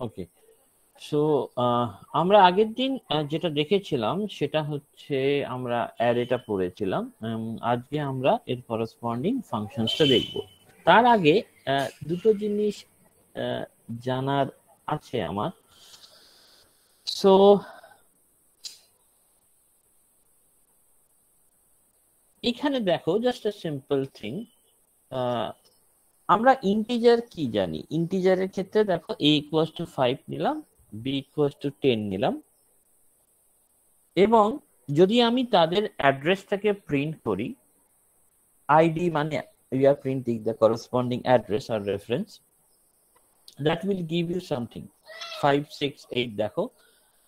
ওকে, so আমরা আগের দিন যেটা দেখেছিলাম সেটা হচ্ছে আমরা অ্যারেটা পড়েছিলাম। আজকে আমরা এর করসপন্ডিং ফাংশনসটা দেখব। তার আগে দুটো জিনিস জানার আছে আমার। সো এখানে দেখো, জাস্ট আ সিম্পল থিং, আমরা ইন্টিজার কি জানি? ইন্টিজারের ক্ষেত্রে দেখো a ইকুয়ালস টু 5 নিলাম, b ইকুয়ালস টু 10 নিলাম, এবং যদি আমি তাদের অ্যাড্রেসটাকে প্রিন্ট করি, আইডি মানে we are printing the corresponding address or reference, that will give you something 5 6 8। দেখো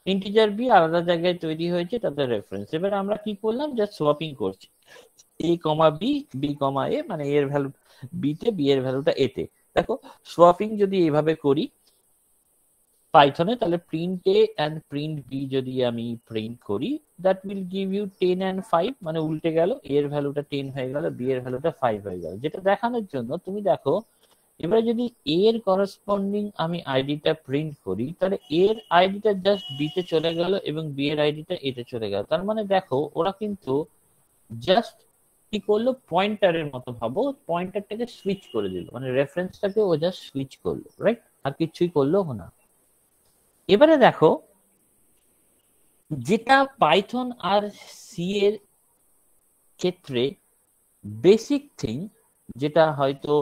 ইন্টিজার বি আলাদা জায়গায় তৈরি হয়েছে, তাদের রেফারেন্স। এবার আমরা কি করলাম, জাস্ট সোয়াপিং করছি a comma B, B comma এ, মানে এর ভ্যালু বি তে, বি এর ভ্যালুটা এ তে। দেখো সোয়াপিং যদি এইভাবে করি পাইথনে, তাহলে print A and print B যদি আমি প্রিন্ট করি, that will give you 10 and 5, মানে উল্টে গেল, এর ভ্যালুটা 10 হয়ে গেল, বি এর ভ্যালুটা 5 হয়ে গেল। যেটা দেখানোর জন্য তুমি দেখো, এবারে যদি এ এর করসপন্ডিং আমি আইডিটা প্রিন্ট করি, তাহলে এর আইডিটা জাস্ট বি তে চলে গেল এবং বি এর আইডিটা এ তে চলে গেল। তার মানে দেখো ওরা কিন্তু জাস্ট কি করলো, পয়েন্টারের মতো ভাবো, পয়েন্টারটাকে সুইচ করে দিল, মানে রেফারেন্সটাকে ও জাস্ট সুইচ করলো, রাইট? আর কিছুই করলো না। এবারে দেখো, যেটা পাইথন আর সি এর ক্ষেত্রে বেসিক থিং, যেটা হয়তো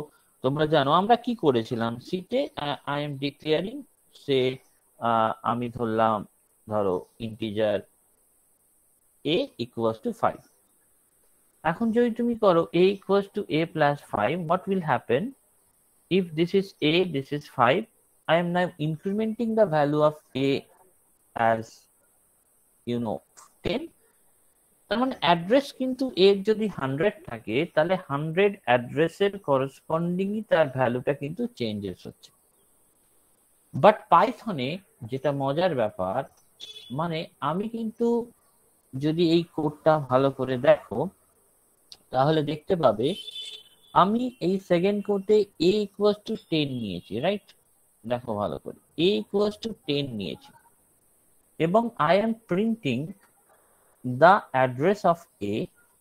তোমরা জানো, আমরা কি করেছিলাম সিতে, আই এম ডিক্লেয়ারিং সে, আমি ধরলাম, ধরো ইন্টিজার a ইকুয়ালস টু 5। এখন যদি তুমি করো a equals to a plus 5, what will happen if this is a, this is 5, I am now incrementing the value of a as 10। তার মানে অ্যাড্রেস কিন্তু এর যদি 100 থাকে, তাহলে 100 অ্যাড্রেসের করসপন্ডিংই তার ভ্যালুটা কিন্তু চেঞ্জেস হচ্ছে। বাট পাইথনে যেটা মজার ব্যাপার, মানে আমি কিন্তু যদি এই কোডটা ভালো করে দেখো, তাহলে দেখতে পাবে আমি এই সেকেন্ড কোডে a ইকুয়ালস টু 10 নিয়েছি, রাইট? দেখো ভালো করে, a ইকুয়ালস টু 10 নিয়েছি, এবং I am printing the address of a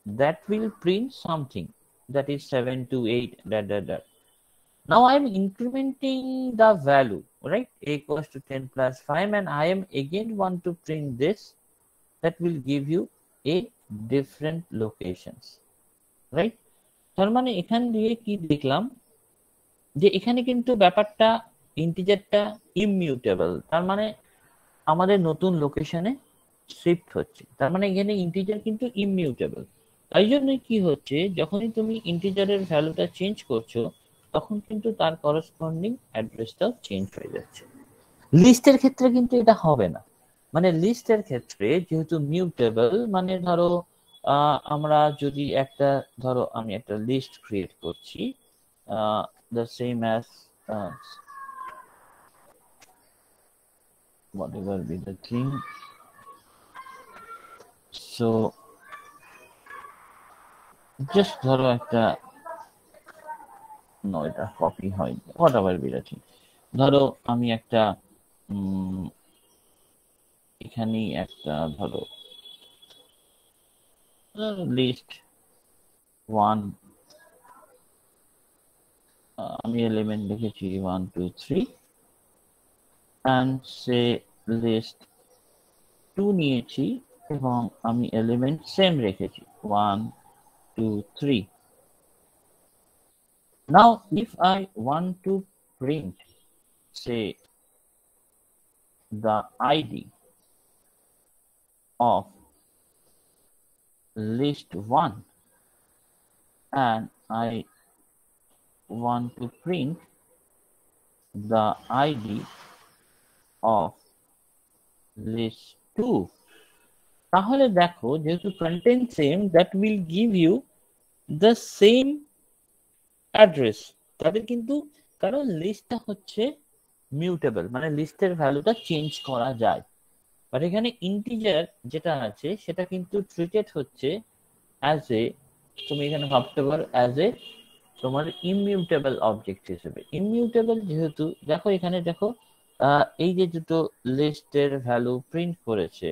that will print something, that is 728 that that that. Now I am incrementing the value, right? A equals to 10 plus 5, and I am again want to print this, that will give you a different locations, right? তার মানে এখান দিয়ে কি দেখলাম, যে এখানে কিন্তু ব্যাপারটা, ইন্টিজারটা ইমিউটেবল, তার মানে আমাদের নতুন লোকেশনে শিফট হচ্ছে। তার মানে এখানে ইন্টিজার কিন্তু ইমিউটেবল। তাই জন্য কি হচ্ছে, যখনই তুমি ইন্টিজারের ভ্যালুটা চেঞ্জ করছো, তখন কিন্তু তার করসপন্ডিং অ্যাড্রেসটাও চেঞ্জ হয়ে যাচ্ছে। লিস্টের ক্ষেত্রে কিন্তু এটা হবে না। মানে লিস্টের ক্ষেত্রে যেহেতু মিউটেবল, মানে ধরো আমরা যদি একটা, ধরো আমি একটা লিস্ট ক্রিয়েট করছি, the same as whatever be the thing, so just ধরো একটা, এটা কপি হয়, হোয়াটএভার বি দ্য থিং, ধরো আমি একটা এখানেই একটা, ধরো লিস্ট 1, আমি এলিমেন্ট লিখেছি 1 2 3, and সে লিস্ট 2 নিয়েছি এবং আমি এলিমেন্ট সেম রেখেছি 1 2 3। Now if I want to print, say, the ID of list 1, and I want to print the ID of list 2, তাহলে দেখো যেহেতু content same, that will give you the same address. তাদের কিন্তু, কারণ লিস্টটা হচ্ছে mutable, মানে লিস্টের ভ্যালুটা চেঞ্জ করা যায়। বাট এখানে ইন্টিজার যেটা আছে সেটা কিন্তু ট্রিটেড হচ্ছে অ্যাজ এ, তুমি এখানে ভাবতে পারো অ্যাজ এ তোমার ইমিউটেবল অবজেক্ট হিসেবে। ইমিউটেবল যেহেতু, দেখো এখানে দেখো এই যে দুটো লিস্টের ভ্যালু প্রিন্ট করেছে,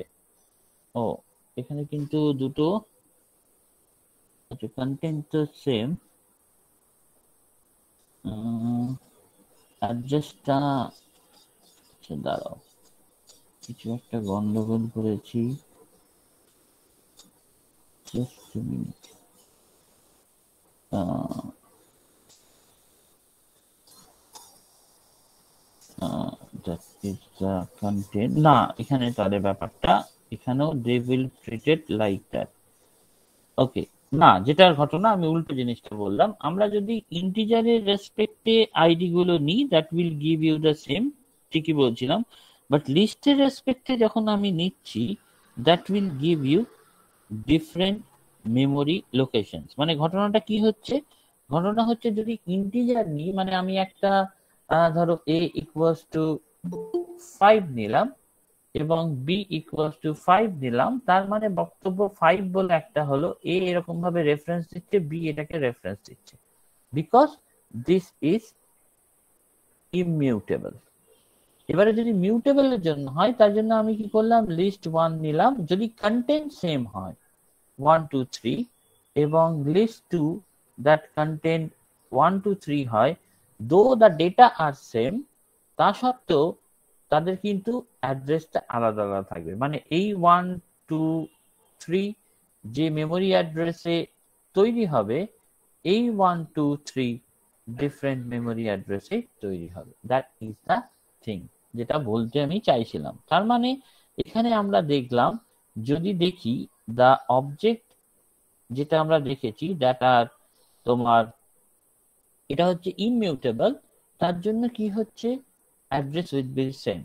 ও এখানে কিন্তু দুটো কন্টেন্ট তো সেম, অ্যাড্রেসটা দাঁড়াও কিছু একটা গন্ডগোল করেছি, just a minute. That is the content. না এখানে তাহলে ব্যাপারটা, এখানেও they will treat it like that. ওকে, না যেটার ঘটনা আমি উল্টো জিনিসটা বললাম, আমরা যদি ইন্টিজারের রেসপেক্টে আইডি গুলো নিই that will give you the same, ঠিকই বলছিলাম, বাট লিস্টের রেসপেক্টে যখন আমি নিচ্ছি that will give you different memory locations. মানে ঘটনাটা কি হচ্ছে, ঘটনা হচ্ছে যদি ইন্টিজার নিই, মানে আমি একটা ধরো a ইকুয়ালস টু 5 নিলাম এবং b ইকুয়ালস টু 5 নিলাম, তার মানে বক্তব্য 5 বলে একটা হলো, a এরকম ভাবে রেফারেন্স দিচ্ছে, b এটাকে রেফারেন্স দিচ্ছে, বিকজ দিস ইজ ইমিউটেবল। এবারে যদি মিউটেবল এর জন্য হয়, তার জন্য আমি কি করলাম, লিস্ট 1 নিলাম, যদি কন্টেন্ট সেম হয় 1 2 3 এবং লিস্ট 2 দ্যাট কন্টেন্ট 1 2 3 হয়, দো দ্য ডেটা আর সেম, তা সত্ত্বেও তাদের কিন্তু অ্যাড্রেসটা আলাদা আলাদা থাকবে। মানে এই 1 2 3 যে মেমোরি অ্যাড্রেসে তৈরি হবে, এই 1 2 3 ডিফারেন্ট মেমোরি অ্যাড্রেসে তৈরি হবে। দ্যাট ইজ দ্য থিং যেটা বলতে আমি চাইছিলাম। তার মানে এখানে আমরা দেখলাম, যদি দেখি দ্য অবজেক্ট যেটা আমরা দেখেছি দ্যাট আর তোমার এটা হচ্ছে ইমিউটেবল, তার জন্য কি হচ্ছে address will be same.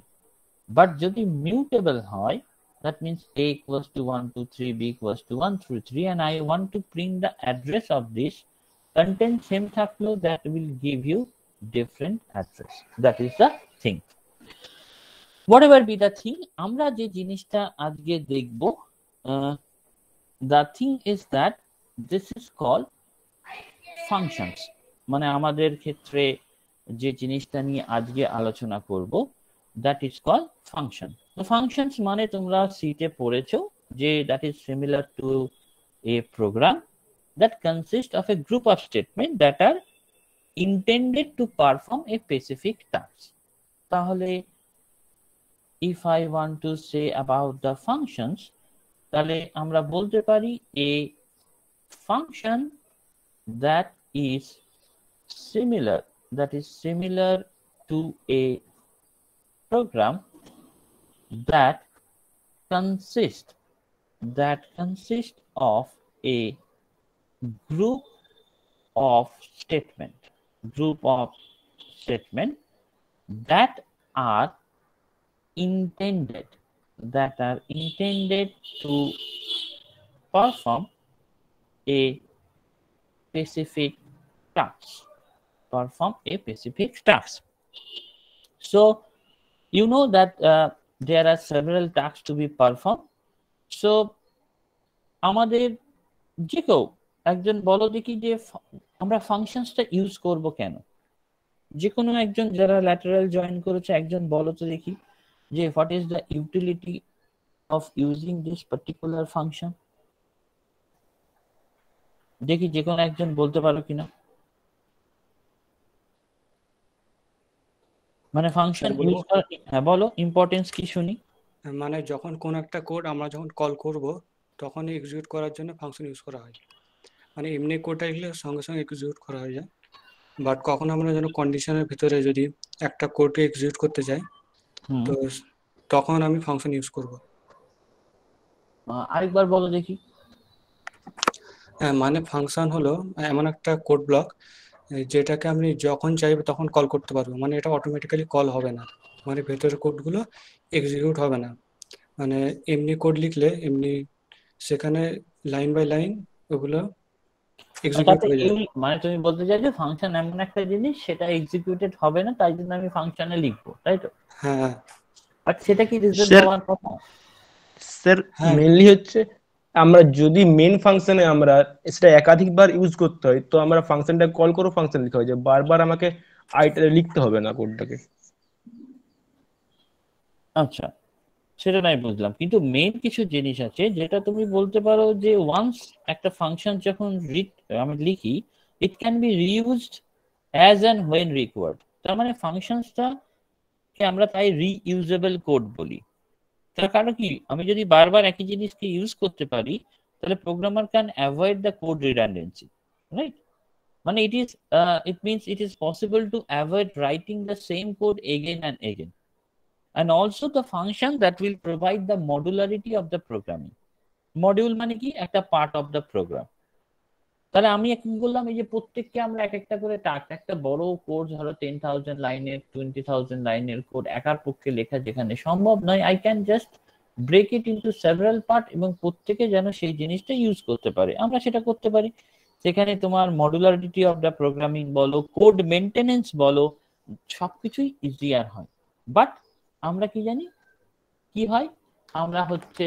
But যদি মিউটেবল হয়, that means a equals to 1 2 3, b equals to 1 through 3, and I want to print the address of this, content same থাকলেও that will give you different address. That is the thing. Whatever be the thing, আমরা যে জিনিসটা আজকে দেখব, the thing is that this is called functions. মানে আমাদের ক্ষেত্রে যে জিনিসটা নিয়ে আজকে আলোচনা করব, that is called function. তো functions মানে তোমরা সিটে পড়েছো যে that is similar to a program that consists of a group of statements that are intended to perform a specific task. তাহলে if I want to say about the functions, তাহলে আমরা বলতে পারি a function that is similar to a program that consists of a group of statements that are intended to perform a specific task. So you know that there are several tasks to be performed. So আমাদের যে কেউ একজন বলো দেখি যে আমরা ফাংশনসটা use করব কেন? যে কোনো একজন যারা ল্যাটারাল জয়েন করেছে একজন বলো তো দেখি যে what is the utility of using this particular function. দেখি যে কোনো একজন বলতে পারো কিনা। মানে ফাংশন ইউজ করা, হ্যাঁ বলো, ইম্পর্টেন্স কি শুনি। মানে যখন কোন একটা কোড আমরা যখন কল করব তখনই এক্সিকিউট করার জন্য ফাংশন ইউজ করা হয়। মানে এমনি কোডটা লিখলে সঙ্গে সঙ্গে এক্সিকিউট করা হয়ে যায়, বাট কখন আমরা যেন কন্ডিশনের ভিতরে যদি একটা কোডকে এক্সিকিউট করতে চাই তো তখন আমি ফাংশন ইউজ করব। আরেকবার বলো দেখি। মানে ফাংশন হলো এমন একটা কোড ব্লক যেটাকে আমি যখন চাইবো তখন কল করতে পারবো। মানে এটা অটোমেটিক্যালি কল হবে না, মানে ভেতরের কোডগুলো এক্সিকিউট হবে না। মানে এমনি কোড লিখলে এমনি সেখানে লাইন বাই লাইন ওগুলো এক্সিকিউট হয়ে যায়। মানে তুমি বলতে চাইছো ফাংশন এমন একটা জিনিস সেটা এক্সিকিউটেড হবে না, তাই জন্য আমি ফাংশনে লিখবো, তাই তো? হ্যাঁ, বাট সেটা কি রিজন হওয়ার কথা? স্যার মেইনলি হচ্ছে আমরা যদি মেন ফাংশনে আমরা সেটা একাধিকবার ইউজ করতে হয়, তো আমরা ফাংশনটা কল করো ফাংশন লিখা হয়, যে বারবার আমাকে আইটা লিখতে হবে না কোডটাকে। আচ্ছা, সেটা নাই বুঝলাম, কিন্তু মেন কিছু জিনিস আছে যেটা তুমি বলতে পারো যে ওয়ান্স একটা ফাংশন যখন আমি লিখি, it can be reused as and when required. তার মানে ফাংশনসটা কে আমরা তাই রিইউজেবল কোড বলি। তার কারণ কি, আমি যদি বারবার একই জিনিসকে ইউজ করতে পারি, তাহলে programmer can avoid the code redundancy, right? মানে it means it is possible to avoid writing the same code again and again. And also the function that will provide the modularity of the programming. Module মানে কি, একটা part of the programme. তাহলে আমি কি বললাম, এই যে প্রত্যেককে আমরা এক একটা করে টাস্ক, একটা বড় কোড ধরো 10,000 লাইনের 20,000 লাইনের কোড একার পক্ষে লেখা যেখানে সম্ভব নয়, I can just break it into several part, এবং প্রত্যেকে যেন সেই জিনিসটা ইউজ করতে পারে, আমরা সেটা করতে পারি। সেখানে তোমার মডুলারিটি অফ দ্য প্রোগ্রামিং বলো, কোড মেনটেনেন্স বলো, সবকিছুই ইজিয়ার হয়। বাট আমরা কি জানি কি হয়, আমরা হচ্ছে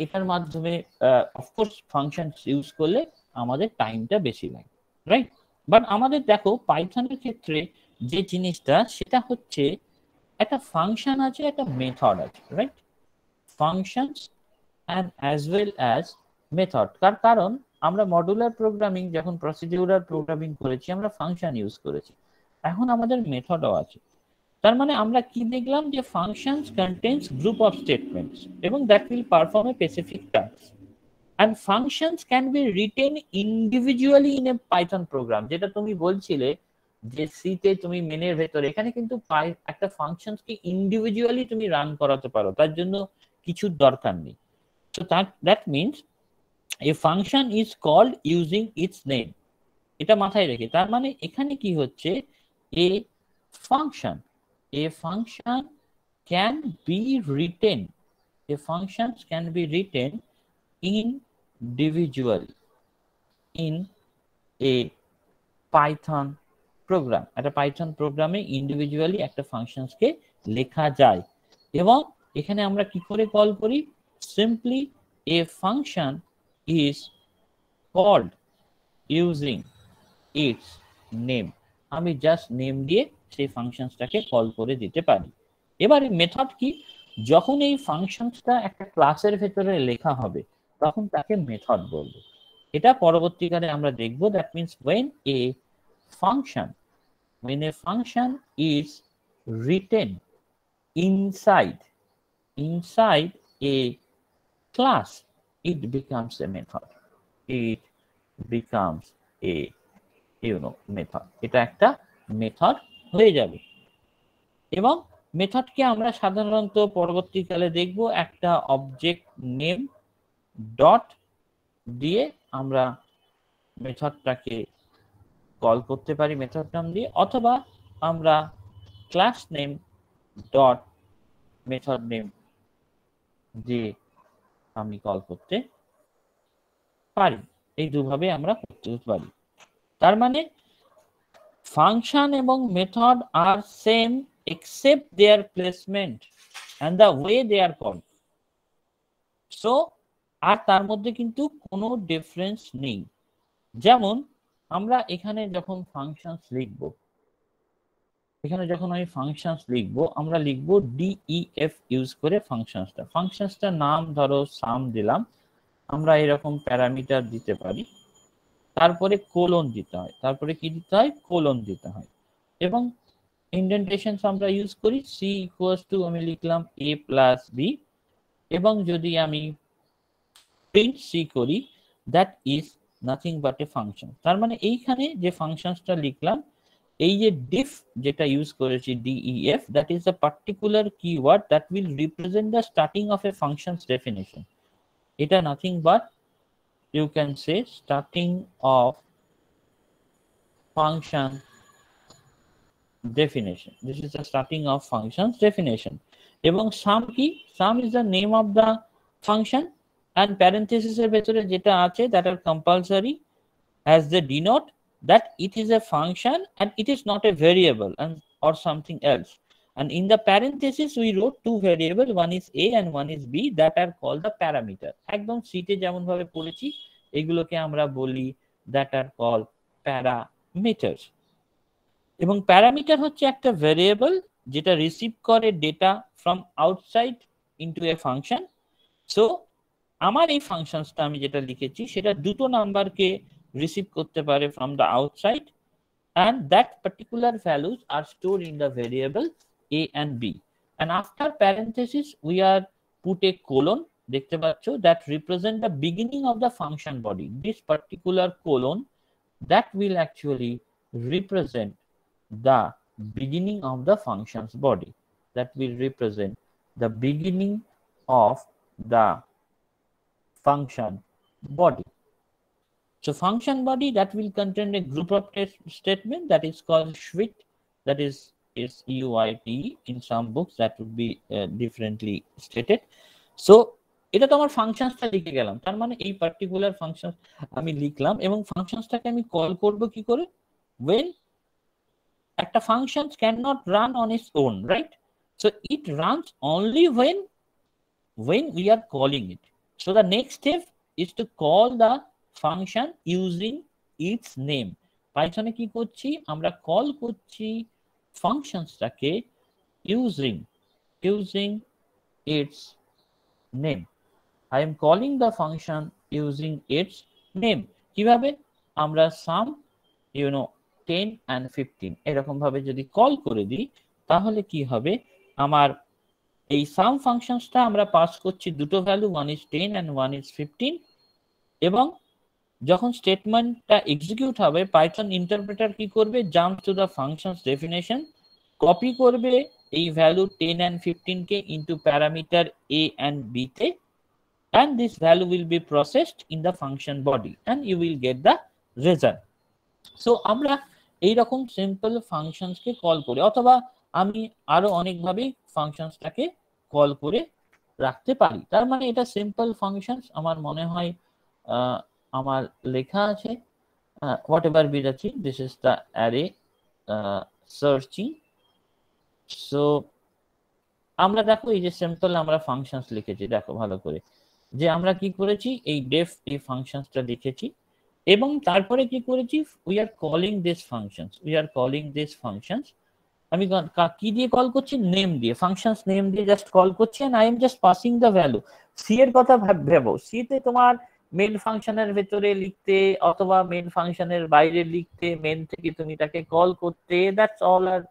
এটার মাধ্যমে অফকোর্স ফাংশন ইউজ করলে আমাদের টাইমটা বেশি লাগে, রাইট? বাট আমাদের দেখো পাইথনের ক্ষেত্রে যে জিনিসটা, সেটা হচ্ছে একটা ফাংশন আছে, একটা মেথড আছে, right? Functions and as well as method. তার কারণ আমরা মডুলার প্রোগ্রামিং যখন প্রসিডিউরাল প্রোগ্রামিং করেছি, আমরা ফাংশন ইউজ করেছি, এখন আমাদের মেথডও আছে। তার মানে আমরা কি দেখলাম, যে functions contains group of statements এবং that will perform a specific task, and functions can be written individually in a python program। যেটা তুমি বলছিলে যে সি তে তুমি মেনের ভেতরে, এখানে কিন্তু একটা ফাংশনস কে ইন্ডিভিজুয়ালি তুমি রান করাতে পারো, তার জন্য কিছু দরকার নেই। so that means a function is called using its name, এটা মাথায় রেখে। তার মানে এখানে কি হচ্ছে, a function can be written, a functions can be written individually in a Python program। একটা পাইথন প্রোগ্রামে ইন্ডিভিজুয়ালি একটা ফাংশনস কে লেখা যায়। এবং এখানে আমরা কি করে কল করি, simply a function is called using its name। আমি জাস্ট নেম দিয়ে সেই ফাংশনসটাকে কল করে দিতে পারি। এবারে মেথড কি, যখন এই ফাংশনসটা একটা ক্লাসের ভেতরে লেখা হবে, তখন তাকে মেথড বলবো। এটা পরবর্তীকালে আমরা দেখব। That means when a function is written inside a class, it becomes a method, it becomes a method. এটা একটা মেথড হয়ে যাবে। এবং মেথডকে আমরা সাধারণত পরবর্তীকালে দেখব একটা অবজেক্ট নেম ডট দিয়ে আমরা মেথডটাকে কল করতে পারি মেথড নাম দিয়ে, অথবা আমরা class name dot method name দিয়ে আমি কল করতে পারি। এই দুভাবে আমরা করতে পারি। তার মানে ফাংশন এবং মেথড আর same except their placement and the way they are called। সো আর তার মধ্যে কিন্তু কোনো ডিফারেন্স নেই। যেমন আমরা এখানে যখন ফাংশনস লিখব, আমরা লিখব def ইউজ করে ফাংশনসটার নাম ধরো সাম দিলাম, আমরা এরকম প্যারামিটার দিতে পারি, তারপরে কোলন দিতে হয়, তারপরে কি দিতে হয়, কোলন দিতে হয়। এবং ইন্ডেন্টেশনস আমরা ইউজ করি, সি ইকুয়ালস টু আমি লিখলাম a প্লাস বি, এবং যদি আমি প্রিন্ট সি করি, that is nothing but A function. তার মানে এইখানে যে ফাংশনসটা লিখলাম, এই যে ডিফ যেটা ইউজ করেছি def, that is a particular keyword that will represent the starting of a functions definition. এটা nothing but you can say starting of function definition. This is the starting of functions definition. এবং sum কি, sum is the name of the function and parenthesis এর ভেতরে যেটা আছে that are compulsory as they denote that it is a function and it is not a variable and or something else, and in the parenthesis we wrote two variables, one is a and one is b, that are called the parameter. একদম শীটে যেমন ভাবে পড়েছি এগুলোকে আমরা বলি that are called parameters. এবং parameter হচ্ছে একটা ভেরিয়েবল যেটা রিসিভ করে data from outside into a function. So আমার এই ফাংশনসটা আমি যেটা লিখেছি সেটা দুটো নাম্বারকে রিসিভ করতে পারে from the outside, and that particular values are stored in the variable a and b, and after parenthesis we are put a colon, দেখতে পাচ্ছ, that represent the beginning of the function body. This particular colon that will actually represent the beginning of the function's body, that will represent the beginning of the function body. So function body that will contain a group of statement that is called SUIT, that is SUIT. In some books that would be differently stated. So এটা তো আমার ফাংশনসটা লিখে গেলাম, তার মানে এই particular function আমি লিখলাম এবং ফাংশনসটাকে আমি কল করব কি করে? when একটা function cannot run on its own, right? So it runs only when we are calling it. So the next step is to call the function using its name. পাইথনে কি করছি আমরা? কল করছি ফাংশনসটাকে using its name. I am calling the function using its name. কিভাবে? আমরা sum 10 and 15 এরকম ভাবে যদি call করে দিই তাহলে কি হবে? আমার এই সাম ফাংশনসটা আমরা পাস করছি দুটো value, one is 10 and one is 15, এবং যখন স্টেটমেন্টটা এক্সিকিউট হবে পাইথন ইন্টারপ্রেটার কি করবে? Jump to the functions definition, copy করবে এই value 10 and 15 K into parameter a and b তে, and this value will be processed in the function body and you will get the result. So আমরা এইরকম simple ফাংশনসকে call করি, অথবা আমি আরো অনেকভাবে ফাংশনসটাকে কল করে রাখতে পারি। তার মানে এটা সিম্পল ফাংশনস আমার মনে হয় আমার লেখা আছে whatever be the thing, this is the array searching. So আমরা দেখো এই যে সিম্পল আমরা ফাংশনস লিখেছি, দেখো ভালো করে যে আমরা কি করেছি এই def এই ফাংশনসটা লিখেছি এবং তারপরে কি করেছি we are calling this functions আমি কি দিয়ে কল করছি? নেম দিয়ে, ফাংশনস নেম দিয়ে জাস্ট কল করছি and I am just passing the value. c এর কথা ভাবো, c তে তোমার মেইন ফাংশনের ভেতরে লিখতে অথবা মেইন ফাংশনের বাইরে লিখতে, মেইন থেকে তুমি তাকে কল করতে, দ্যাটস অল আর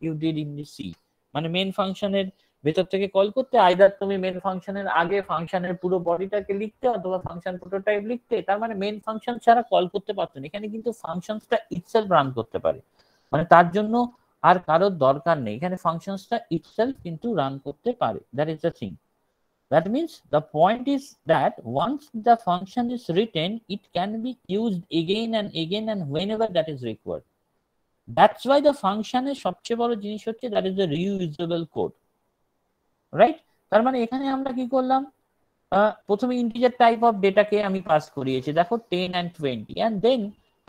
you did in the C. মানে মেইন ফাংশনের ভেতর থেকে কল করতে, আইদার তুমি মেইন ফাংশনের আগে ফাংশনের পুরো বডিটাকে লিখতে অথবা ফাংশন প্রোটোটাইপ লিখতে, তার মানে মেইন ফাংশন ছাড়া কল করতে পারতো না। এখানে কিন্তু ফাংশনসটা ইটসেলফ রান করতে পারে, মানে তার জন্য আর কারোর দরকার নেই, এখানে ফাংশনসটা ইটসেলফ কিন্তু রান করতে পারে। That is the thing. That means the point is that once the function is written, it can be used again and again and whenever that is required. That's why the function এর সবচেয়ে বড় জিনিস হচ্ছে that is the reusable code, right? তার মানে এখানে আমরা কি করলাম? প্রথমে ইন্টিজার টাইপ অফ ডেটাকে আমি পাস করিয়েছি, দেখো 10 and 20, and then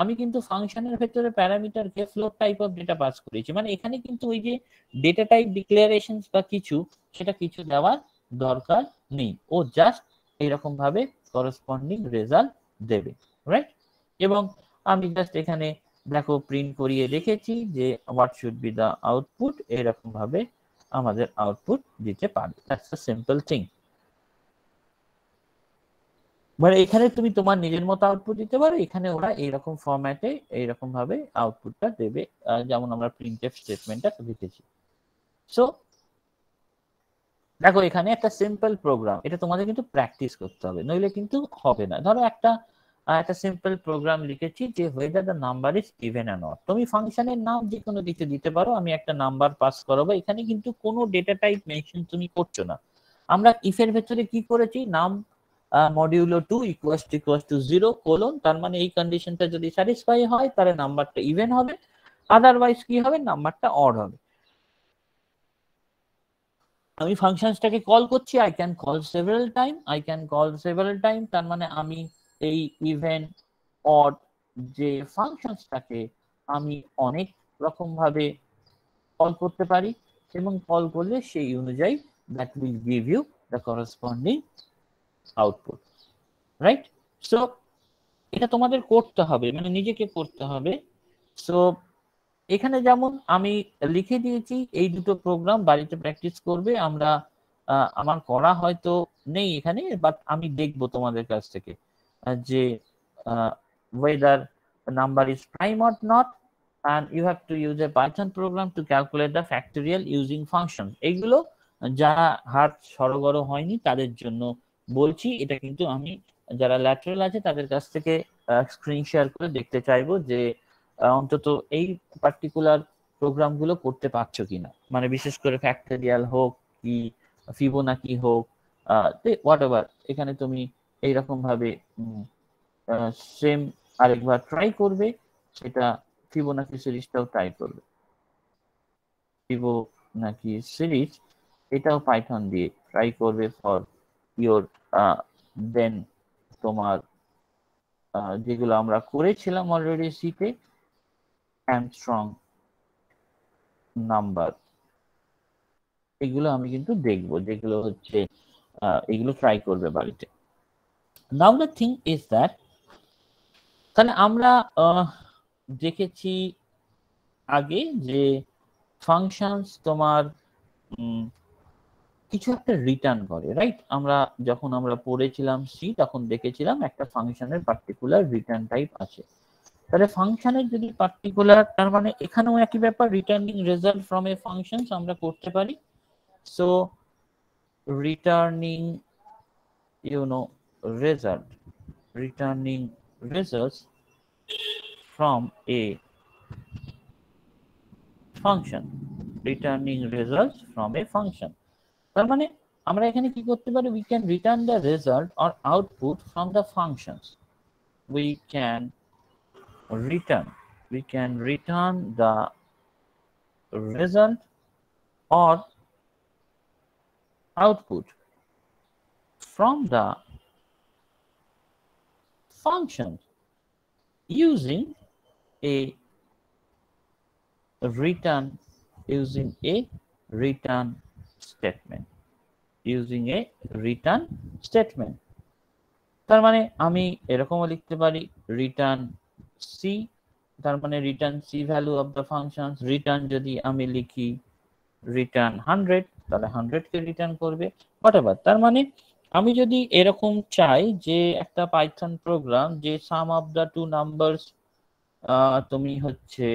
আমি কিন্তু ফাংশনের ভেতরে প্যারামিটারকে float type of data pass করিয়েছি। মানে এখানে কিন্তু ওই যে ডেটা টাইপ ডিক্লারেশনস বা কিছু সেটা কিছু দেওয়ার দরকার নেই, ও জাস্ট এইরকম ভাবে করসপন্ডিং রেজাল্ট দেবে, রাইট? এবং আমি জাস্ট এখানে দেখো প্রিন্ট করিয়ে রেখেছি যে what should be the output, এরকম ভাবে আমাদের আউটপুট দিতে পারে। That's a simple thing. মানে এখানে তুমি তোমার নিজের মতো আউটপুট দিতে পারো, এখানে ওরা এইরকম ফরম্যাটে এইরকম ভাবে আউটপুটটা দেবে, যেমন আমরা প্রিন্টএফ স্টেটমেন্টটা লিখেছি। সো দেখো এখানে একটা সিম্পল প্রোগ্রাম, এটা তোমাদের কিন্তু প্র্যাকটিস করতে হবে, নইলে কিন্তু হবে না। ধরো একটা সিম্পল প্রোগ্রাম লিখেছি যে whether the number is even or not, তুমি ফাংশনের নাম যে কোনো কিছু দিতে পারো, আমি একটা নাম্বার পাস করাবো, এখানে কিন্তু কোনো ডেটা টাইপ মেনশন তুমি করছো না। আমরা ইফ এর ভেতরে কি করেছি? নাম মডিউলো 2 ইকুয়ালস টু 0 কোলন, তার মানে এই কন্ডিশনটা যদি স্যাটিসফাই হয় তাহলে নাম্বারটা ইভেন হবে, আদারওয়াইজ কি হবে? নাম্বারটা অড হবে। আমি ফাংশনসটাকে কল করছি, I can call several time, তার মানে আমি এই ইভেন অড যে ফাংশনসটাকে আমি অনেক রকম ভাবে কল করতে পারি। এবং কল করলে সেই অনুযায়ী that will give you the corresponding output, right? So এটা তোমাদের করতে হবে, মানে নিজেকে করতে হবে। সো এখানে যেমন আমি লিখে দিয়েছি এই দুটো প্রোগ্রাম বাড়িতে প্র্যাকটিস করবে। আমরা আমার করা হয়তো নেই এখানে, বাট আমি দেখবো তোমাদের কাছ থেকে যে whether the number is prime or not, and you have to use a Python program to calculate the factorial using functions। এইগুলো যারা হাত সরগর হয়নি তাদের জন্য বলছি। এটা কিন্তু আমি যারা ল্যাটারাল আছে তাদের কাছ থেকে স্ক্রিন শেয়ার করে দেখতে চাইবো যে অন্তত এই পার্টিকুলার প্রোগ্রামগুলো করতে পারছো কিনা, মানে বিশেষ করে ফ্যাক্টোরিয়াল হোক কি ফিবোনাকি হোক, হোয়াট এভার। এখানে তুমি এইরকম ভাবে সেম আরেকবার ট্রাই করবে, সেটা ফিবোনাকি সিরিজটাও ট্রাই করবে। ফিবোনাকি সিরিজ এটাও পাইথন দিয়ে ট্রাই করবে ফর ইওর দেন তোমার যেগুলো আমরা করেছিলাম অলরেডি সিতে অ্যামস্ট্রং নাম্বার, এগুলো আমি কিন্তু দেখবো, যেগুলো হচ্ছে এগুলো ট্রাই করবে বাড়িতে। নাও দ্য থিং ইজ দ্যাট, তাহলে আমরা দেখেছি আগে যে ফাংশনস তোমার কিছু একটা রিটার্ন করে, রাইট? যখন আমরা পড়েছিলাম সি তখন দেখেছিলাম একটা ফাংশনের পার্টিকুলার রিটার্ন টাইপ আছে। তাহলে ফাংশনের যদি পার্টিকুলার, তার মানে এখানেও একই ব্যাপার, returning result from a function আমরা করতে পারি। So returning results from a function, তার মানে আমরা এখানে কি করতে পারি? we can return the result or output from the functions. we can return the result or output from the function using a return statement. তার মানে আমি এরকমও লিখতে পারি রিটার্ন সি, তার মানে return C value of the function. Return যদি আমি লিখি রিটার্ন 100, তাহলে 100 কে রিটার্ন করবে, হোয়াটএভার। তার মানে আমি যদি এরকম চাই যে একটা পাইথন প্রোগ্রাম যে সাম অফ দ্য টু নাম্বারস তুমি হচ্ছে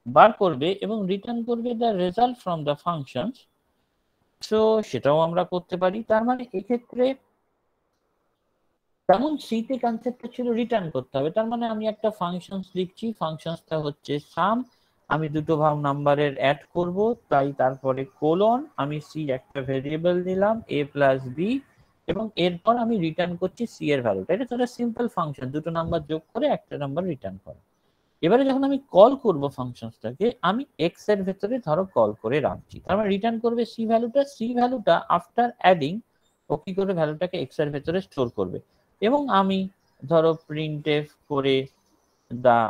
বার করবে এবং রিটার্ন করবে the result from the functions, so সেটাও আমরা করতে পারি। তার মানে এক্ষেত্রে যেমন সিতে কনসেপ্টটা ছিল রিটার্ন করতে হবে, তার মানে আমি একটা ফাংশনস লিখছি, ফাংশনসটা হচ্ছে সাম, আমি দুটো নাম্বারের অ্যাড করব, তাই তারপরে কোলন, আমি সি একটা ভেরিয়েবল দিলাম a প্লাস বি, এবং এরপর আমি রিটার্ন করছি সি এর ভ্যালুটা। এটা তো একটা সিম্পল ফাংশন, দুটো নাম্বার যোগ করে একটা নাম্বার রিটার্ন করা। এবারে যখন আমি কল করব ফাংশনসটাকে, আমি এক্স এর ভেতরে ধরো কল করে রাখছি, তার মানে রিটার্ন করবে সি ভ্যালুটা আফটার অ্যাডিং ও কি করবে, ভ্যালুটাকে এক্স এর ভেতরে স্টোর করবে। এবং আমি ধরো প্রিন্টএফ করে দা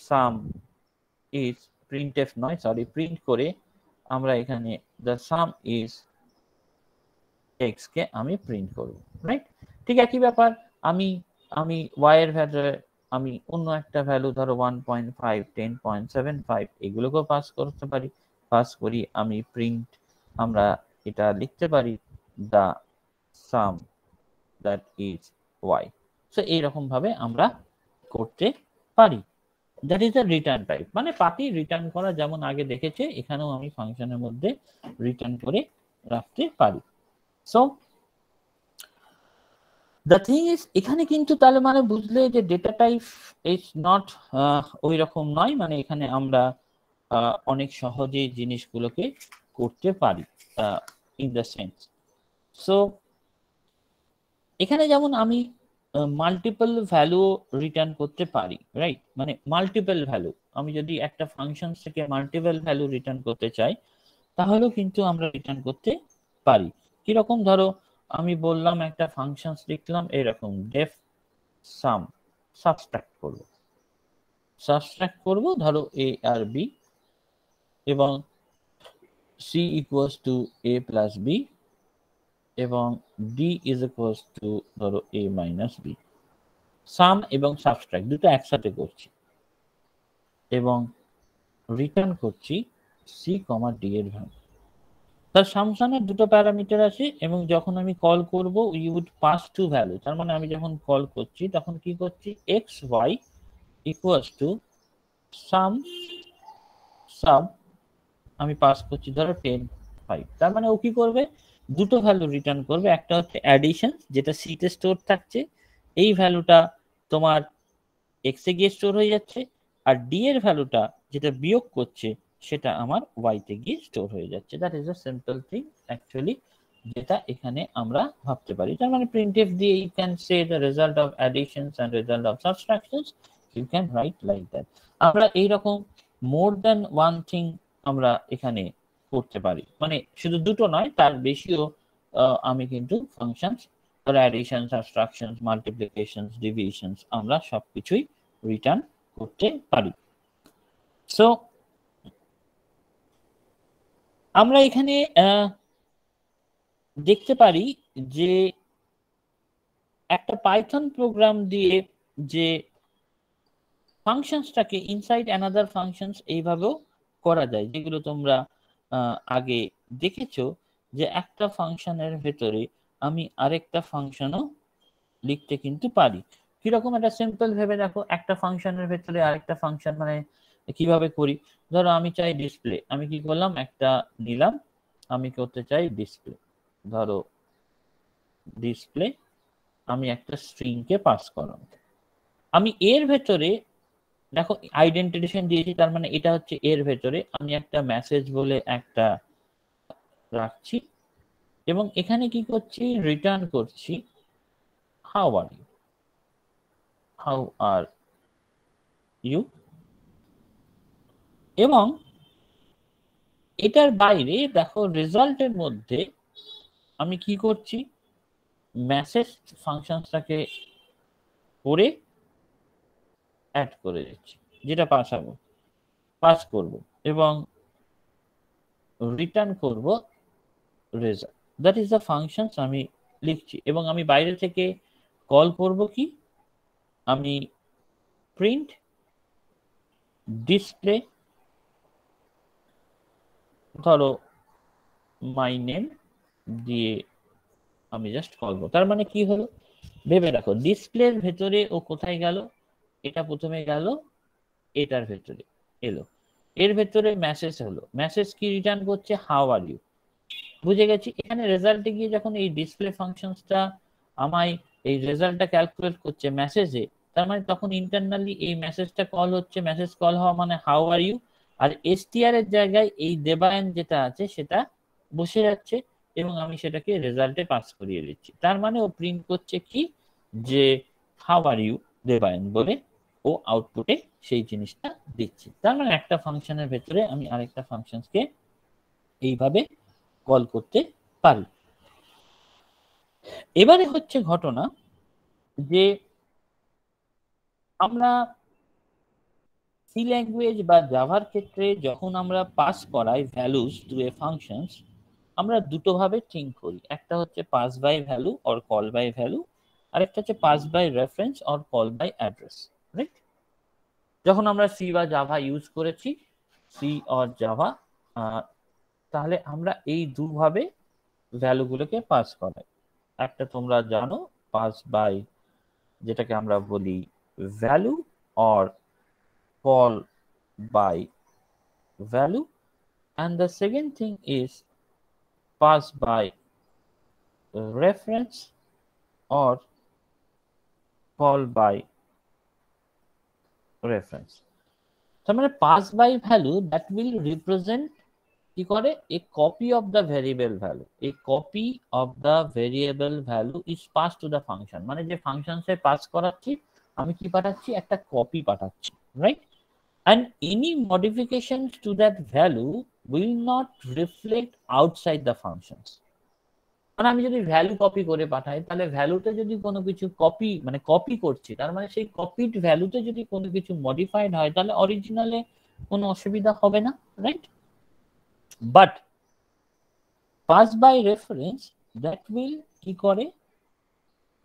সাম ইজ, প্রিন্ট করে আমরা এখানে দা সাম ইজ এক্স কে আমি প্রিন্ট করব, রাইট? ঠিক একই ব্যাপার আমি ওয়াই এর ভেতরে আমি অন্য একটা ভ্যালু ধরো 1.5, 10.75 এগুলোকেও পাস করতে পারি। পাস করি আমি প্রিন্ট, আমরা এটা লিখতে পারি দা সাম দ্যাট ইজ ওয়াই। সো এইরকম ভাবে আমরা করতে পারি। That is the return type, মানে পাতি রিটার্ন করা, যেমন আগে দেখেছে এখানেও আমি ফাংশনের মধ্যে রিটার্ন করে রাখতে পারি। সো দ্য থিং ইজ, এখানে কিন্তু তাহলে মানে বুঝলে যে ডেটা টাইপ ইজ নট ওই রকম নয়, মানে এখানে আমরা অনেক সহজে জিনিসগুলোকে করতে পারি ইন দ্য সেন্স। সো এখানে যেমন আমি মাল্টিপল ভ্যালু রিটার্ন করতে পারি, রাইট? মানে মাল্টিপল ভ্যালু, আমি যদি একটা ফাংশন থেকে মাল্টিপল ভ্যালু রিটার্ন করতে চাই তাহলেও কিন্তু আমরা রিটার্ন করতে পারি। কিরকম, ধরো আমি বললাম একটা ফাংশন লিখলাম এরকম ডেফ সাম, সাবট্রাক্ট করব ধরো এ আর বি, এবং c equals to a plus b এবং d ইজ ইকুয়ালস টু ধরো a মাইনাস b। সাম এবং সাবট্রাক্ট দুটো একসাথে করছি এবং রিটার্ন করছি c, d এর ভ্যালু। তার সামসানের দুটো প্যারামিটার আছে এবং যখন আমি কল করব you would pass two value, তার মানে আমি যখন কল করছি তখন কি করছি X Y equals to sum sub আমি পাস করছি ধরো 10 5। তার মানে ও কি করবে দুটো ভ্যালু রিটার্ন করবে, একটা হচ্ছে অ্যাডিশন যেটা সি তে স্টোর থাকছে, এই ভ্যালুটা তোমার এক্স এ গিয়ে স্টোর হয়ে যাচ্ছে, আর ডি এর ভ্যালুটা যেটা বিয়োগ করছে সেটা আমার ওয়াই তে গিয়ে স্টোর হয়ে যাচ্ছে। That is a simple thing actually, যেটা এখানে আমরা ভাবতে পারি। তার মানে প্রিন্টএফ দিয়ে you can say the result of additions and result of subtractions, you can write like that. আমরা এইরকম মোর দ্যান ওয়ান থিং আমরা এখানে করতে পারি, মানে শুধু দুটো নয় তার বেশিও আমি কিন্তু ফাংশনস অ্যাডিশন, সাবট্রাকশন, মাল্টিপ্লিকেশনস, ডিভিশনস আমরা সবকিছুই রিটার্ন করতে পারি। সো আমরা এখানে দেখতে পারি যে একটা পাইথন প্রোগ্রাম দিয়ে যে ফাংশনসটাকে ইনসাইড অ্যানাদার ফাংশনস এইভাবেও করা যায়, যেগুলো তোমরা আগে দেখেছো যে একটা ফাংশনের ভেতরে আমি আরেকটা ফাংশনও লিখতে কিন্তু পারি। কিরকম একটা সিম্পল ভেবে দেখো, একটা ফাংশনের ভেতরে আরেকটা ফাংশন মানে কিভাবে করি। ধরো আমি চাই ডিসপ্লে, আমি কি করলাম একটা নিলাম, আমি করতে চাই ডিসপ্লে, ধরো ডিসপ্লে আমি একটা স্ট্রিং কে পাস করলাম। আমি এর ভেতরে দেখো আইডেন্টিফিকেশন দিয়েছি, তার মানে এটা হচ্ছে এর ভেতরে আমি একটা মেসেজ বলে একটা রাখছি এবং এখানে কি করছি রিটার্ন করছি how are you, how are you. এবং এটার বাইরে দেখো রেজাল্টের মধ্যে আমি কি করছি মেসেজ ফাংশনটাকে করে অ্যাড করে দিচ্ছি, যেটা পাস করব এবং রিটার্ন করব result. That is the functions আমি লিখছি এবং আমি বাইরে থেকে কল করব কি, আমি প্রিন্ট ডিসপ্লে ধরো মাই নেম দিয়ে আমি জাস্ট কল করব। তার মানে কি হলো ভেবে রাখো, ডিসপ্লের ভেতরে ও কোথায় গেল, এটা প্রথমে গেল এটার ভেতরে এলো, এর ভেতরে মেসেজ হলো, মেসেজ কি রিটার্ন করছে হাউ আর ইউ, বুঝে গেছি। এখানে রেজাল্টে গিয়ে যখন এই ডিসপ্লে ফাংশনসটা আমায় এই রেজাল্টটা ক্যালকুলেট করছে মেসেজে, তার মানে তখন ইন্টারনালি এই মেসেজটা কল হচ্ছে, মেসেজ কল হওয়া মানে হাউ আর ইউ, আর এসটিআর এর জায়গায় এই দেবায়ন যেটা আছে সেটা বসে যাচ্ছে এবং আমি সেটাকে রেজাল্টে পাস করিয়ে দিচ্ছি। তার মানে ও প্রিন্ট করছে কি যে হাউ আর ইউ দেবায়ন বলে ও আউটপুটে সেই জিনিসটা দিচ্ছে। তার মানে একটা ফাংশনের ভেতরে আমি আরেকটা ফাংশনকে এইভাবে কল করতে পারি। এবারে হচ্ছে ঘটনা যে আমরা সি ল্যাঙ্গুয়েজ বা জাভার ক্ষেত্রে যখন আমরা পাস করাই ভ্যালুজ টু এ ফাংশনস, আমরা দুটো ভাবে থিঙ্ক করি, একটা হচ্ছে pass by value or call by value, আর একটা হচ্ছে pass by reference or call by address, right? যখন আমরা সি বা জাভা ইউজ করেছি, সি অর জাভা, তাহলে আমরা এই দুভাবে ভ্যালুগুলোকে পাস করাই। একটা তোমরা জানো পাস বাই, যেটাকে আমরা বলি value, or call by value, and the second thing is pass by reference or call by reference. তার মানে pass by value that will represent কি করে a copy of the variable value, a copy of the variable value is passed to the function, মানে যে ফাংশনসে pass করাচ্ছি আমি কি পাঠাচ্ছি একটা কপি পাঠাচ্ছি, right? And any modifications to that value will not reflect outside the functions. মানে আমি যদি ভ্যালু কপি করে পাঠাই তাহলে ভ্যালুতে যদি কোনো কিছু কপি মানে কপি করছি, তার মানে সেই কপিড ভ্যালুতে যদি কোনো কিছু মডিফাইড হয় তাহলে অরিজিনালে কোনো অসুবিধা হবে না, right? But pass by reference that will কি করে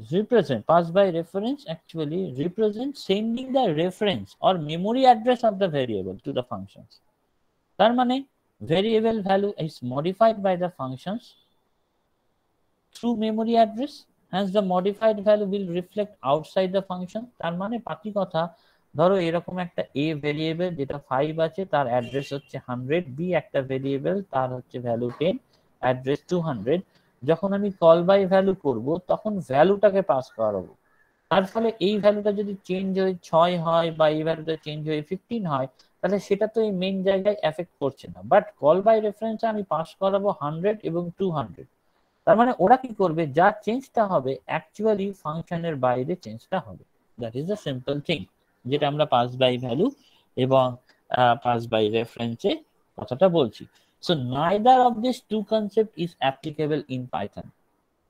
represent, pass by reference actually represents sending the reference or memory address of the variable to the functions. তার মানে variable value is modified by the functions through memory address. Hence the modified value will reflect outside the function. তার মানে পাতি কথা, ধরো এরকম একটা a variable যেটা 5 আছে, তার অ্যাড্রেস হচ্ছে 100, b একটা ভেরিয়েবল তার হচ্ছে ভ্যালু 10, অ্যাড্রেস 200। যখন আমি কল বাই ভ্যালু করব তখন ভ্যালুটাকে পাস করাবো, তার ফলে এই ভ্যালুটা যদি চেঞ্জ হয়ে 6 হয় বা এই ভ্যালুটা চেঞ্জ হয়ে 15 হয়, তাহলে সেটা তো এই মেইন জায়গায় এফেক্ট করছে না। বাট কল বাই রেফারেন্সে আমি পাস করাবো 100 এবং 200। তার মানে ওরা কি করবে, যা চেঞ্জটা হবে অ্যাকচুয়ালি ফাংশনের বাইরে চেঞ্জটা হবে। That is the simple thing যেটা আমরা পাস বাই ভ্যালু এবং পাস বাই রেফারেন্সে কথাটা বলছি। So neither of this two concept is applicable in Python.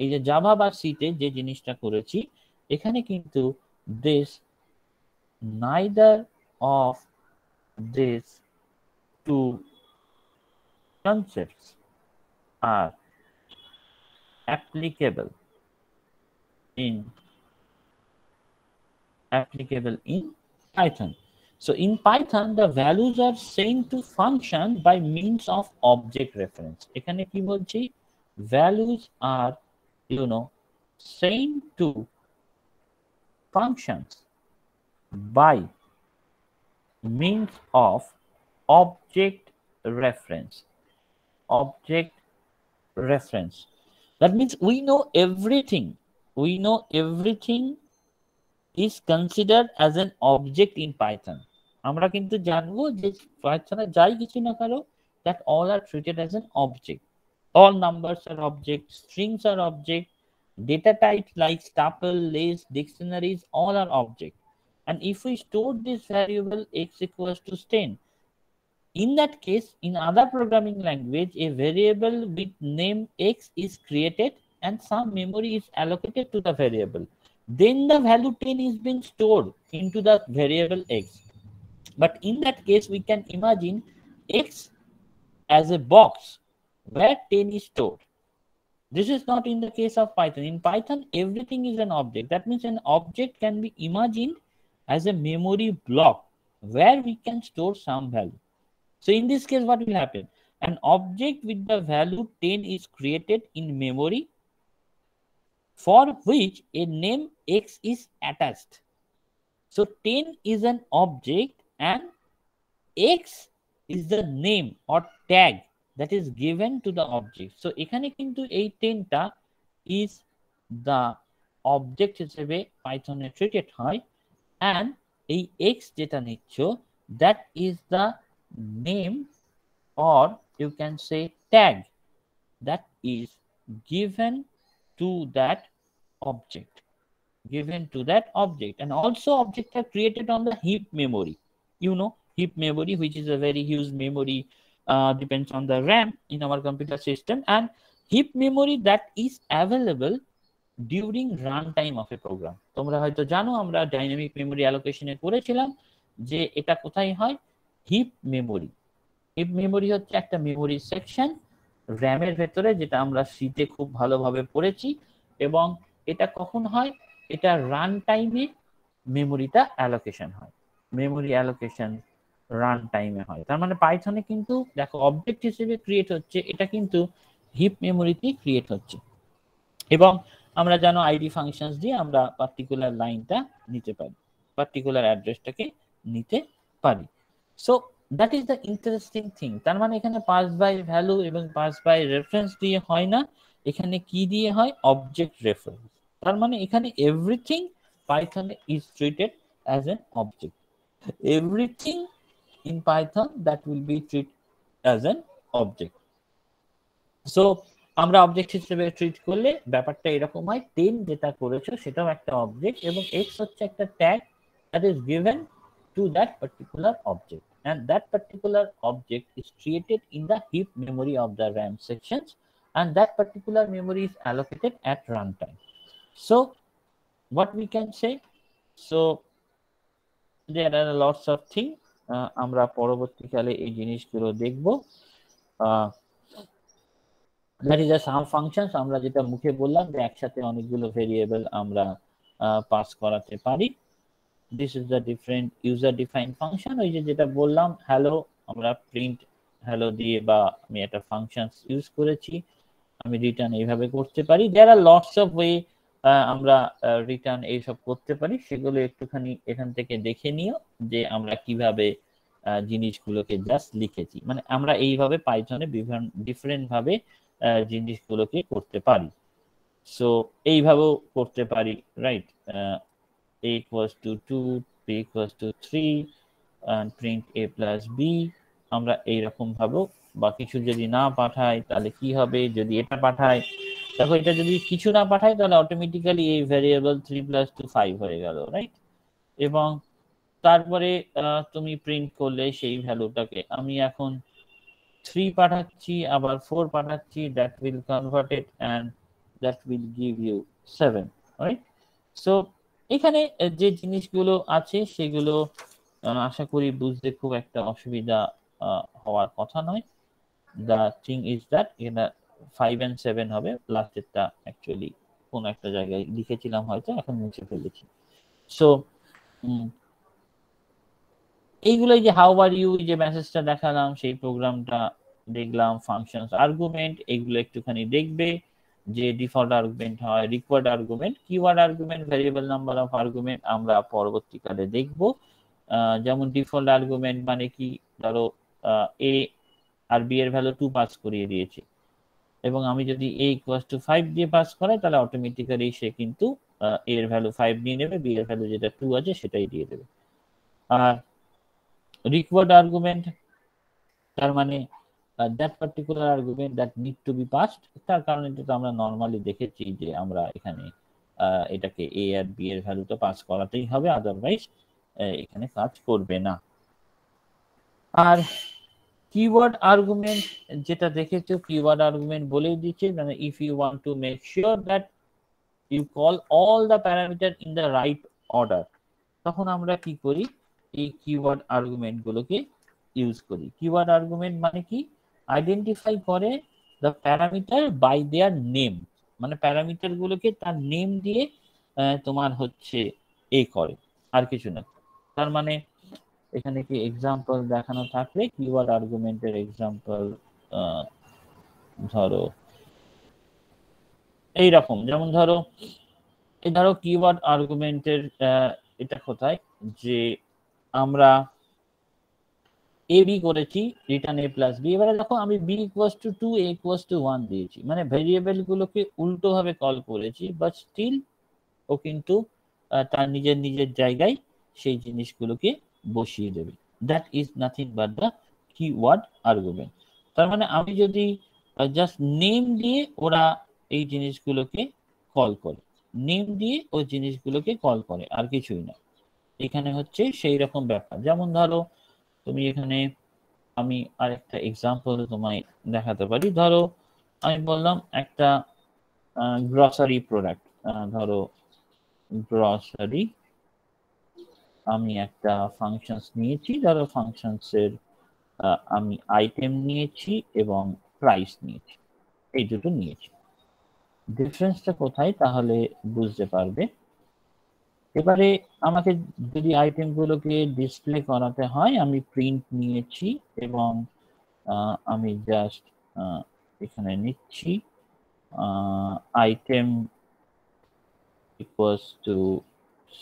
এই যে জাভা বা সিতে যে জিনিসটা করেছি, এখানে কিন্তু this neither of these two concepts are applicable in Python. So in Python the values are sent to function by means of object reference. এখানে কি বলছি, values are sent to functions by means of object reference. That means we know everything is considered as an object in Python. আমরা কিন্তু জানবো যে পাইথনে যাই কিছু না কারো, that all are treated as an object. All numbers are objects, strings are object, data types like tuple, list, dictionaries, all are object. And if we store this variable x equals to 10, in that case, in other programming language, a variable with name x is created and some memory is allocated to the variable. Then the value 10 is being stored into the variable x. But in that case, we can imagine x as a box where 10 is stored. This is not in the case of Python. In Python, everything is an object. That means an object can be imagined as a memory block where we can store some value. So in this case, what will happen? An object with the value 10 is created in memory for which a name x is attached. So 10 is an object and x is the name or tag that is given to the object. So এখানে কিন্তু এই 10টা is the object হিসেবে পাইথনে treated হয়, and এই x যেটা নিচ্ছ that is the name or you can say tag that is given to that object. And also objects are created on the heap memory. Heap memory, which is a very huge memory, depends on the RAM in our computer system, and heap memory that is available during runtime of a program. তোমরা হয়তো জানো আমরা dynamic memory অ্যালোকেশনে করেছিলাম যে এটা কোথায় হয়, heap memory. Heap memory হচ্ছে একটা মেমোরি সেকশন র্যামের ভেতরে, যেটা আমরা সিতে খুব ভালোভাবে পড়েছি। এবং এটা কখন হয়, এটা রান টাইমে মেমোরিটা অ্যালোকেশন হয়, মেমোরি অ্যালোকেশন রান টাইমে হয়। তার মানে পাইথনে কিন্তু দেখো অবজেক্ট হিসেবে ক্রিয়েট হচ্ছে, এটা কিন্তু হিপ মেমোরিতেই ক্রিয়েট হচ্ছে। এবং আমরা জানো আইডি ফাংশনস দিয়ে আমরা পার্টিকুলার লাইনটা নিতে পারি, পার্টিকুলার অ্যাড্রেসটাকে নিতে পারি। So that is the interesting thing. তার মানে এখানে পাস বাই ভ্যালু এবং পাস বাই রেফারেন্স দিয়ে হয় না, এখানে কি দিয়ে হয়, অবজেক্ট রেফারেন্স। তার মানে এখানে এভরিথিং পাইথনে is treated as an object. Everything in Python that will be treat as an object. So আমরা অবজেক্ট হিসেবে ট্রিট করলে ব্যাপারটা এরকম হয়, 10 যেটা করেছো সেটাও একটা অবজেক্ট এবং x হচ্ছে একটা tag that is given to that particular object, and that particular object is created in the heap memory of the RAM sections, and that particular memory is allocated at runtime. So what we can say, so there are lots of things আমরা পরবর্তীকালে এই জিনিসগুলো দেখব। That is a some functions. আমরা যেটা মুখে বললাম যে একসাথে অনেকগুলো ভেরিয়েবল আমরা পাস করাতে পারি। This is the different user define function. ওই যে যেটা বললাম হ্যালো, আমরা প্রিন্ট হ্যালো দিয়ে বা আমি একটা ফাংশন ইউজ করেছি, আমি রিটার্ন এইভাবে করতে পারি। দেয়ার আর লটস অফ ওয়ে আমরা রিটার্ন এইসব করতে পারি, সেগুলো একটুখানি এখান থেকে দেখে নিও যে আমরা কিভাবে জিনিসগুলোকে জাস্ট লিখেছি। মানে আমরা এইভাবে পাইথনে বিভিন্ন ডিফারেন্ট ভাবে জিনিসগুলোকে করতে পারি। সো এইভাবেও করতে পারি, right? a equals to 2, b equals to 3 and print a plus b। আমরা এইরকম ভাবেও, বা কিছু যদি না পাঠাই তাহলে কি হবে, যদি এটা পাঠাই, দেখো এটা যদি কিছু না পাঠাই তাহলে অটোমেটিক্যালি এই ভ্যারিয়েবল 3 plus 2 5 হয়ে গেল, রাইট? এবং তারপরে তুমি প্রিন্ট করলে সেই ভ্যালুটাকে আমি এখন 3 পাঠাচ্ছি, আবার 4 পাঠাচ্ছি, that will convert it and that will give you 7, right? So এখানে যে জিনিসগুলো আছে সেগুলো আশা করি বুঝতে খুব একটা অসুবিধা হওয়ার কথা নয়। দ্য থিং ইজ দ্যাট এখানে 5 and 7 হবে, লাস্টেরটা অ্যাকচুয়ালি কোন একটা জায়গায় লিখেছিলাম হয়তো, এখন মুছে ফেলেছি। সো এইগুলোই যে হাউ আর ইউ যে মেসেজটা দেখালাম, সেই প্রোগ্রামটা দেখলাম, ফাংশনস আর্গুমেন্ট এগুলো একটুখানি দেখবে যে ডিফল্ট আর্গুমেন্ট হয়, required argument, keyword argument, variable number of argument আমরা পরবর্তীকালে দেখব। যেমন ডিফল্ট আর্গুমেন্ট মানে কি, ধরো এ আর বি এর ভ্যালু 2 পাস করিয়ে দিয়েছি, এবং আমি যদি a ইকুয়ালস টু 5 দিয়ে পাস করাই তাহলে অটোমেটিক্যালি সে কিন্তু a এর ভ্যালু 5 নিয়ে নেবে, b এর ভ্যালু যেটা 2 আছে সেটাই দিয়ে দেবে। আর রিকোয়ার্ড আর্গুমেন্ট তার মানে that particular argument that need to be passed, তার কারণে যেটা আমরা নর্মালি দেখেছি যে আমরা এখানে এটাকে a আর b এর ভ্যালু তো পাস করাতেই হবে, আদারওয়াইজ এখানে কাজ করবে না। আর কিওয়ার্ড আর্গুমেন্ট যেটা দেখেছো, কিওয়ার্ড আর্গুমেন্ট বলেই দিচ্ছে, মানে if you want to make sure that you call all the parameter in the right order, তখন আমরা কি করি, এই কিওয়ার্ড আর্গুমেন্ট গুলোকে ইউজ করি। কিওয়ার্ড আর্গুমেন্ট মানে কি, আইডেন্টিফাই করে the parameter by their name, মানে প্যারামিটার গুলোকে তার নেম দিয়ে তোমার হচ্ছে করে, আর কিছু না। তার মানে এখানে কি এক্সাম্পল দেখানো থাকলে কিওয়ার্ড আর্গুমেন্টের এক্সাম্পল ধরো এইরকম, যেমন ধরো কিওয়ার্ড আর্গুমেন্টের এটা কোথায়, যে আমরা এ বি করেছি, রিটার্ন এ প্লাস বি। এবারে দেখো আমি B equals to 2, A equals to 1 দিয়েছি, মানে ভেরিয়েবল গুলোকে উল্টো ভাবে কল করেছি, বাট স্টিল ও কিন্তু তার নিজের নিজের জায়গায় সেই জিনিসগুলোকে বসিয়ে দেবে। That is nothing but the keyword argument. তার মানে আমি যদি জাস্ট নেম দিয়ে ওরা এই জিনিসগুলোকে কল করে, নেম দিয়ে ওই জিনিসগুলোকে কল করে, আর কিছুই না। এখানে হচ্ছে সেই রকম ব্যাপার। যেমন ধরো তুমি এখানে, আমি আরেকটা এক্সাম্পল তোমায় দেখাতে পারি। ধরো আমি বললাম একটা গ্রসারি প্রোডাক্ট, ধরো গ্রসারি, আমি একটা ফাংশনস নিয়েছি, ধরো ফাংশনসের আমি আইটেম নিয়েছি এবং প্রাইস নিয়েছি, এই দুটো নিয়েছি। ডিফারেন্সটা কোথায় তাহলে বুঝতে পারবে। এবারে আমাকে যদি আইটেমগুলোকে ডিসপ্লে করাতে হয়, আমি প্রিন্ট নিয়েছি এবং আমি জাস্ট এখানে নিচ্ছি item equals to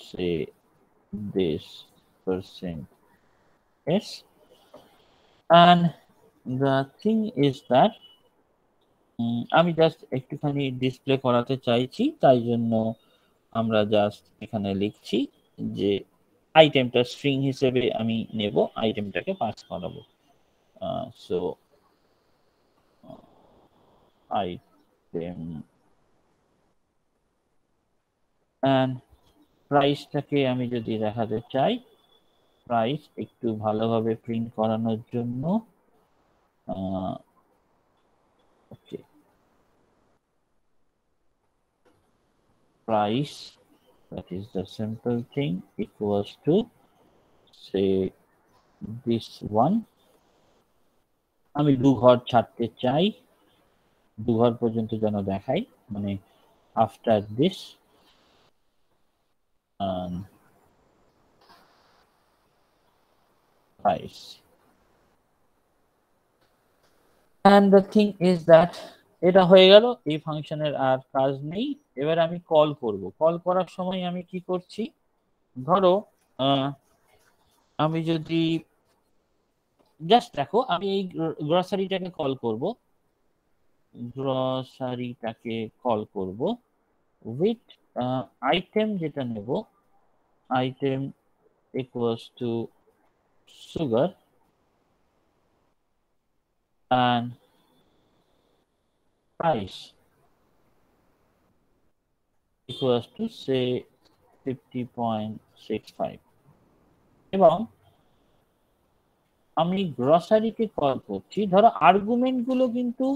say this percent s, and the thing is that আমি জাস্ট একটুখানি ডিসপ্লে করাতে চাইছি, তাই জন্য আমরা জাস্ট এখানে লিখছি যে আইটেমটা স্ট্রিং হিসেবে আমি নেব, আইটেমটাকে পাস করাবো। সো আইটেম এন্ড প্রাইসটাকে আমি যদি দেখাতে চাই, প্রাইস একটু ভালোভাবে প্রিন্ট করানোর জন্য ওকে, price, that is the simple thing, equals to say this one, আমি 2 ঘর ছাড়তে চাই, 2 ঘর পর্যন্ত যেন দেখাই, মানে after this price. And the thing is that এটা হয়ে গেল, এই ফাংশনের আর কাজ নেই। এবার আমি কল করব। কল করার সময় আমি কি করছি, ধরো আমি যদি জাস্ট দেখো, আমি এই গ্রসারিটাকে কল করব, গ্রসারিটাকে কল করব উইথ আইটেম যেটা নেব, item equals to sugar and price equals to say 50.65 এবং আমি গ্রসারিকে কল করছি। ধরো আর্গুমেন্ট গুলো কিন্তু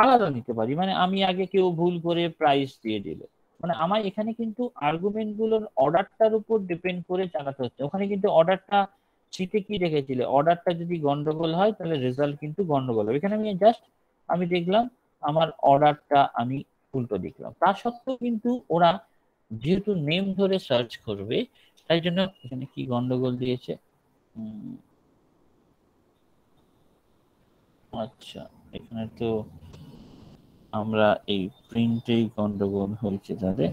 আলাদা নিতে পারি, মানে আমি আগে কেউ ভুল করে প্রাইস দিয়ে দিল, মানে আমার এখানে কিন্তু আর্গুমেন্ট গুলোর অর্ডারটার উপর ডিপেন্ড করে চালাতে হচ্ছে। ওখানে কিন্তু অর্ডারটা শীটে কি রেখেছিলে, অর্ডারটা যদি গন্ডগোল হয় তাহলে রেজাল্ট কিন্তু গন্ডগোল হবে। এখানে আমি জাস্ট আমি দেখলাম আমার অর্ডারটা আমি উল্টো দেখলাম, তা সত্ত্বেও কিন্তু ওরা যেহেতু নেম ধরে সার্চ করবে, তাই জন্য এখানে কি গন্ডগোল দিয়েছে। আচ্ছা, এখানে তো আমরা এই প্রিন্টেই গন্ডগোল হয়েছে তাদের।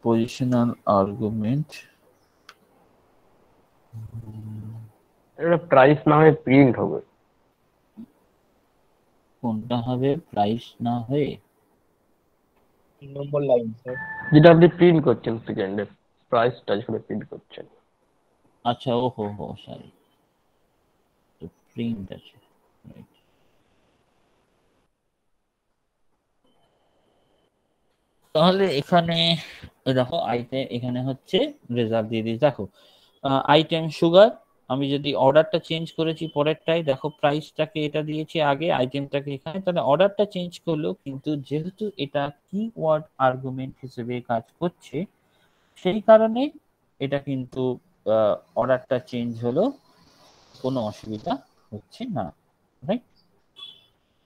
পজিশনাল আর্গুমেন্ট, এটা প্রাইস না হয়ে প্রিন্ট হবে। কোনটা হবে, প্রাইস না হয়ে 3 নম্বর লাইন স্যার, যেটা আপনি প্রিন্ট করছেন সেকেন্ডে, প্রাইসটা যেখানে প্রিন্ট করছেন। আচ্ছা, ও হো সরি, তো প্রিন্ট আছে, রাইট। তাহলে এখানে দেখো আইটেম, এখানে হচ্ছে রেজাল্ট দিয়ে দিই, দেখো আইটেম সুগার, আমি যদি অর্ডারটা চেঞ্জ করেছি পরেরটাই, দেখো প্রাইসটাকে এটা দিয়েছি আগে, আইটেমটাকে এখানে, তাহলে অর্ডারটা চেঞ্জ করলেও কিন্তু যেহেতু এটা কিওয়ার্ড আর্গুমেন্ট হিসেবে কাজ করছে, সেই কারণে এটা কিন্তু অর্ডারটা চেঞ্জ হলো, কোনো অসুবিধা হচ্ছে না, right.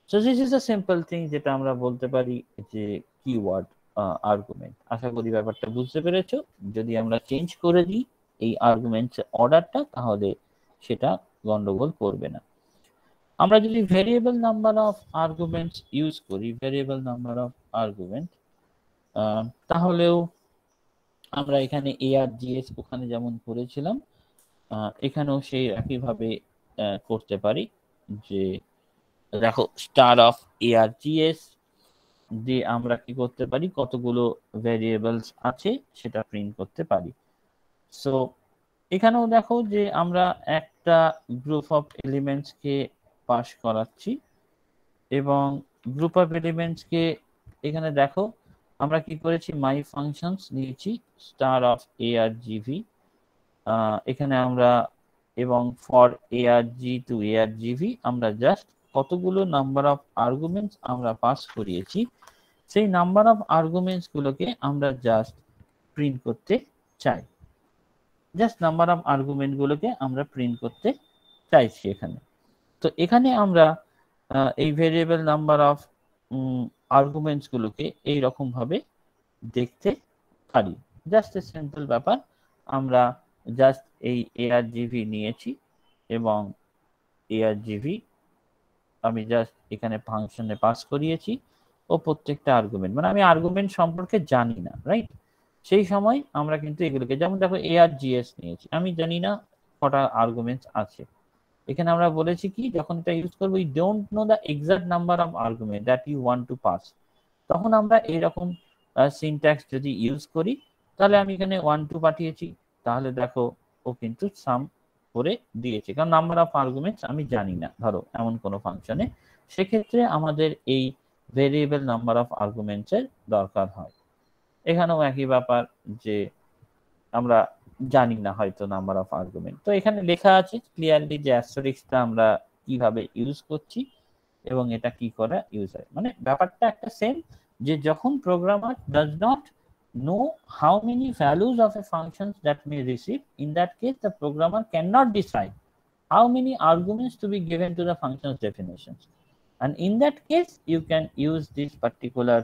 So this is a simple thing, যেটা আমরা বলতে পারি যে কিওয়ার্ড আর্গুমেন্ট। আশা করি ব্যাপারটা বুঝতে পেরেছো। যদি আমরা চেঞ্জ করে দিই এই আর্গুমেন্টস অর্ডারটা, তাহলে সেটা গন্ডগোল করবে না। আমরা যদি variable number of arguments use করি, ভেরিয়েবল নাম্বার অফ আর্গুমেন্ট, তাহলেও আমরা এখানে ARGS ওখানে যেমন করেছিলাম, এখানেও সেই একইভাবে করতে পারি, যে দেখো স্টার অফ ARGS দিয়ে আমরা কি করতে পারি, কতগুলো ভ্যারিয়েবলস আছে সেটা প্রিন্ট করতে পারি। সো এখানেও দেখো যে আমরা একটা group of elements K pass করাচ্ছি, এবং গ্রুপ অফ এলিমেন্টস কে এখানে দেখো আমরা কি করেছি, মাই ফাংশনস নিয়েছি স্টার অফ ARGV, এখানে আমরা, এবং ফর ARG টু ARGV আমরা জাস্ট কতগুলো নাম্বার অফ আর্গুমেন্টস আমরা পাস করিয়েছি, সেই নাম্বার অফ আর্গুমেন্টস গুলোকে আমরা জাস্ট প্রিন্ট করতে চাই, জাস্ট নাম্বার অফ আর্গুমেন্ট গুলোকে আমরা প্রিন্ট করতে চাইছি এখানে। তো এখানে আমরা এই ভেরিয়েবল নাম্বার অফ আর্গুমেন্টস গুলোকে এইরকম ভাবে দেখতে পারি, জাস্ট এ সিম্পল ব্যাপার। আমরা জাস্ট এই ARGV নিয়েছি, এবং ARGV আমি জাস্ট এখানে ফাংশনে পাস করিয়েছি, ও প্রত্যেকটা আর্গুমেন্ট, মানে আমি আর্গুমেন্ট সম্পর্কে জানি না, রাইট। সেই সময় আমরা কিন্তু এগুলোকে, যেমন দেখো ARGS নিয়েছি, আমি জানি না কটা আর্গুমেন্টস আছে, এখানে আমরা বলেছি কি, যখন এটা ইউজ করবো, we don't know the exact number of argument that you want to pass, তখন আমরা এইরকম সিনট্যাক্স যদি ইউজ করি, তাহলে আমি এখানে 1 2 পাঠিয়েছি, তাহলে দেখো ও কিন্তু সাম করে দিয়েছে, কারণ নাম্বার অফ আর্গুমেন্টস আমি জানি না, ধরো এমন কোনো ফাংশনে, সেক্ষেত্রে আমাদের এই ভেরিয়েবল নাম্বার অফ আর্গুমেন্টস এর দরকার হয়। এখানেও একই ব্যাপার, যে আমরা জানি না হয়তো নাম্বার অফ আর্গুমেন্ট, তো এখানে লেখা আছে ক্লিয়ারলি যে অ্যাস্টেরিস্কটা আমরা কিভাবে ইউজ করছি, এবং এটা কি করা ইউজ হয়, মানে ব্যাপারটা একটা সেম, যে যখন programmer does not know how many values of a function that may receive, in that case the programmer cannot decide how many arguments to be given to the function's definitions, and in that case you can use this particular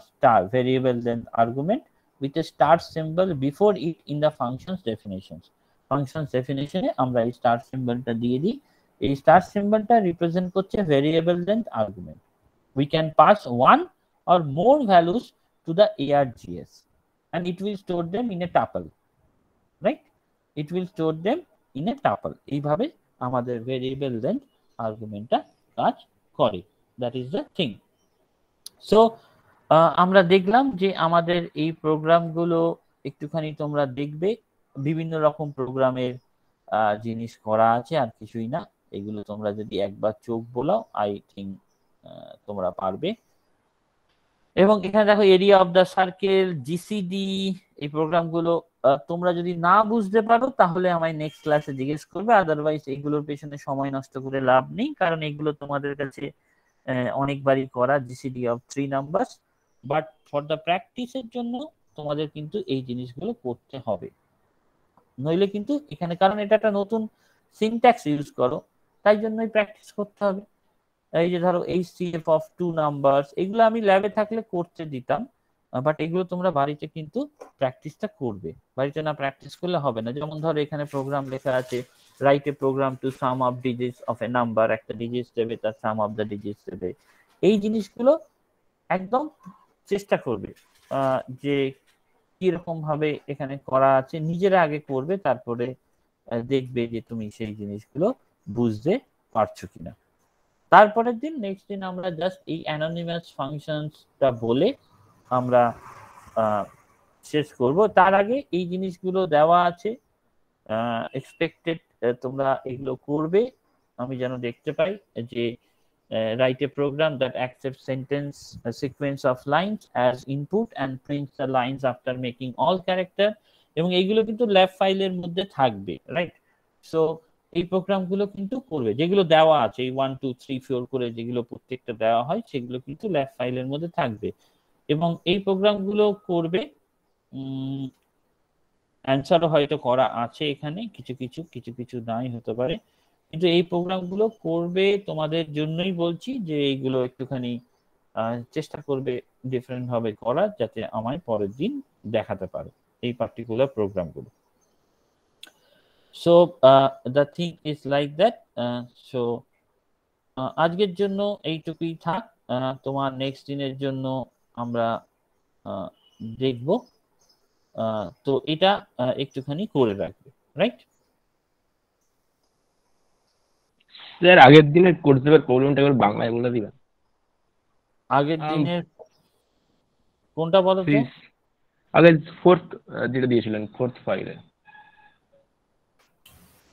star variable length argument with a star symbol before it in the function's definitions. Function's definition এ আমরা এই star symbolটা দিয়ে দিই, এই star symbolটা represent করছে variable length argument. We can pass one or more values to the ARGS and it will store them in a tuple, right? It will store them in a tuple. এইভাবে আমাদের variable length argumentটা কাজ করে, that is the thing. So আমরা দেখলাম যে আমাদের এই প্রোগ্রামগুলো একটুখানি তোমরা দেখবে, বিভিন্ন রকম প্রোগ্রামের জিনিস করা আছে, আর কিছুই না। এগুলো তোমরা যদি একবার চোখ বোলাও আই থিঙ্ক তোমরা পারবে। এবং এখানে দেখো area of the circle, GCD, এই প্রোগ্রামগুলো তোমরা যদি না বুঝতে পারো তাহলে আমায় নেক্সট ক্লাসে জিজ্ঞেস করবে, আদারওয়াইজ এগুলোর পেছনে সময় নষ্ট করে লাভ নেই, কারণ এগুলো তোমাদের কাছে অনেকবারই করা, GCD of 3 numbers. But for the প্র্যাকটিসের জন্য তোমাদের কিন্তু এই জিনিসগুলো করতে হবে, নইলে কিন্তু এখানে, কারণ এটা একটা নতুন সিনট্যাক্স ইউজ করো, তাই জন্যই প্র্যাকটিস করতে হবে। এই যে ধরো HCF অফ 2 নাম্বারস, এগুলো আমি ল্যাবে থাকলে করতে দিতাম, বাট এগুলো তোমরা বাড়িতে কিন্তু প্র্যাকটিসটা করবে, বাড়িতে না প্র্যাকটিস করলে হবে না। যেমন ধরো এখানে প্রোগ্রাম লেখা আছে, write a program to sum of digits of a number, একটা ডিজিটস দেবে, তার সাম অফ দ্য ডিজিটস দেবে। এই জিনিসগুলো একদম চেষ্টা করবে যে কিরকম ভাবে এখানে করা আছে, নিজেরা আগে করবে, তারপরে দেখবে যে তুমি সেই জিনিসগুলো বুঝতে পারছো কিনা। তারপরের দিন, নেক্সট দিন আমরা জাস্ট এই অ্যানোনিমাস ফাংশনসটা বলে আমরা শেষ করব। তার আগে এই জিনিসগুলো দেওয়া আছে, এক্সপেক্টেড তোমরা এগুলো করবে, আমি যেন দেখতে পাই যে write a program that accepts sentence a sequence of lines as input and prints the lines after making all character, এবং এইগুলো কিন্তু ল্যাব ফাইলের মধ্যে থাকবে, রাইট? সো এই প্রোগ্রামগুলো কিন্তু করবে, যেগুলো দেওয়া আছে এই 1 2 3 4 করে যেগুলো প্রত্যেকটা দেওয়া হয়, সেগুলো কিন্তু ল্যাব ফাইলের মধ্যে থাকবে, এবং এই প্রোগ্রামগুলো করবে। অ্যান্সারও হয়তো করা আছে এখানে, কিছু কিছু নাই হতে পারে, কিন্তু এই প্রোগ্রামগুলো করবে তোমাদের জন্যই বলছি, যে এইগুলো একটুখানি চেষ্টা করবে ডিফারেন্ট ভাবে করার, যাতে আমায় পরের দিন দেখাতে পারো এই পার্টিকুলার প্রোগ্রামগুলো। So the thing is like that. So আজকের জন্য এইটুকুই থাক, তোমার নেক্সট দিনের জন্য আমরা দেখব। তো এটা একটুখানি করে রাখবে, রাইট? স্যার আগের দিনের কোর্স পেপার প্রবলেমটা একবার বাংলায় বলে দিবেন। আগের দিনের কোনটা বলো তো? আগে ফোর্থ যেটা দিয়েছিলেন, ফোর্থ ফাইলে।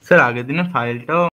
স্যার আগের দিনের ফাইলটাও